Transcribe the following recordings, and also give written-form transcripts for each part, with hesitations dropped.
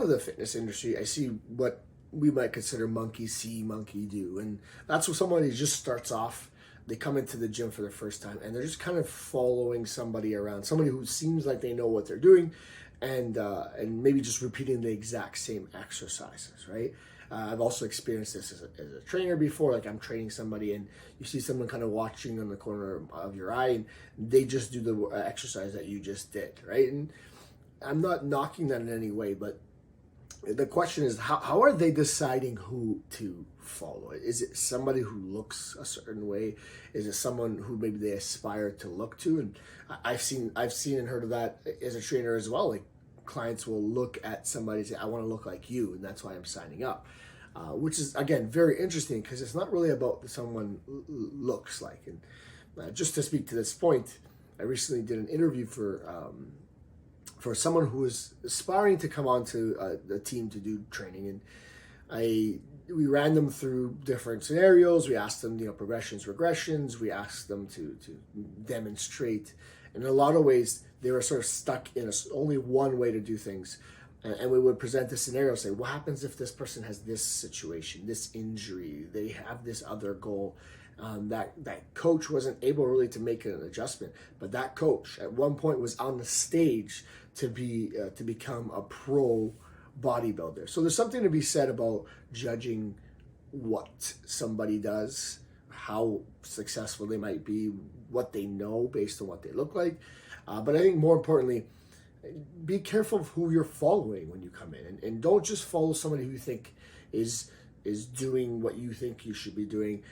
of the fitness industry, I see what we might consider monkey see, monkey do. And that's when somebody just starts off, they come into the gym for the first time and they're just kind of following somebody around, somebody who seems like they know what they're doing, and maybe just repeating the exact same exercises, right? I've also experienced this as a trainer before. Like, I'm training somebody and you see someone kind of watching on the corner of your eye and they just do the exercise that you just did, right? And I'm not knocking that in any way, but the question is, how are they deciding who to follow? Is it somebody who looks a certain way? Is it someone who maybe they aspire to look to? And I've seen and heard of that as a trainer as well. Like, clients will look at somebody and say, I want to look like you, and that's why I'm signing up. Which is, again, very interesting, because it's not really about what someone looks like. And just to speak to this point, I recently did an interview for someone who was aspiring to come onto the team to do training, and we ran them through different scenarios. We asked them, progressions, regressions. We asked them to demonstrate. And in a lot of ways, they were sort of stuck in only one way to do things. And we would present the scenario, say, what happens if this person has this situation, this injury, they have this other goal? That coach wasn't able really to make an adjustment, but that coach at one point was on the stage to become a pro bodybuilder. So there's something to be said about judging what somebody does, how successful they might be, what they know based on what they look like. But I think more importantly, be careful of who you're following when you come in, and don't just follow somebody who you think is doing what you think you should be doing.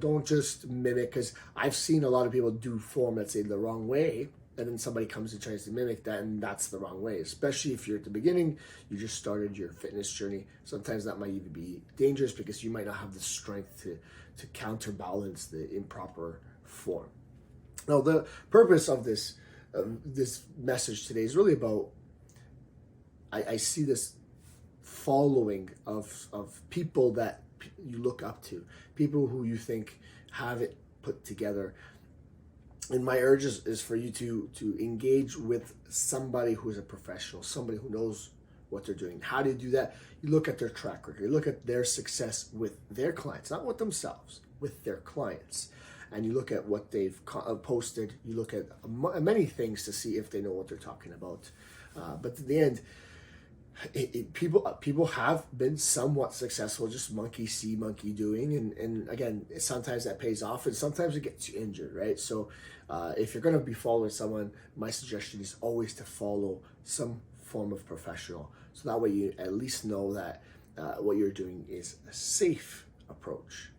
Don't just mimic, because I've seen a lot of people do form, let's say, the wrong way, and then somebody comes and tries to mimic that, and that's the wrong way. Especially if you're at the beginning, you just started your fitness journey. Sometimes that might even be dangerous, because you might not have the strength to counterbalance the improper form. Now, the purpose of this message today is really about, I see this following of people that you look up to, people who you think have it put together. And my urge is for you to engage with somebody who is a professional, somebody who knows what they're doing. How do you do that? You look at their track record, you look at their success with their clients, not with themselves, with their clients. And you look at what they've posted, you look at many things to see if they know what they're talking about. But in the end, people have been somewhat successful, just monkey see, monkey doing, and again, sometimes that pays off, and sometimes it gets you injured, right? So if you're going to be following someone, my suggestion is always to follow some form of professional, so that way you at least know that what you're doing is a safe approach.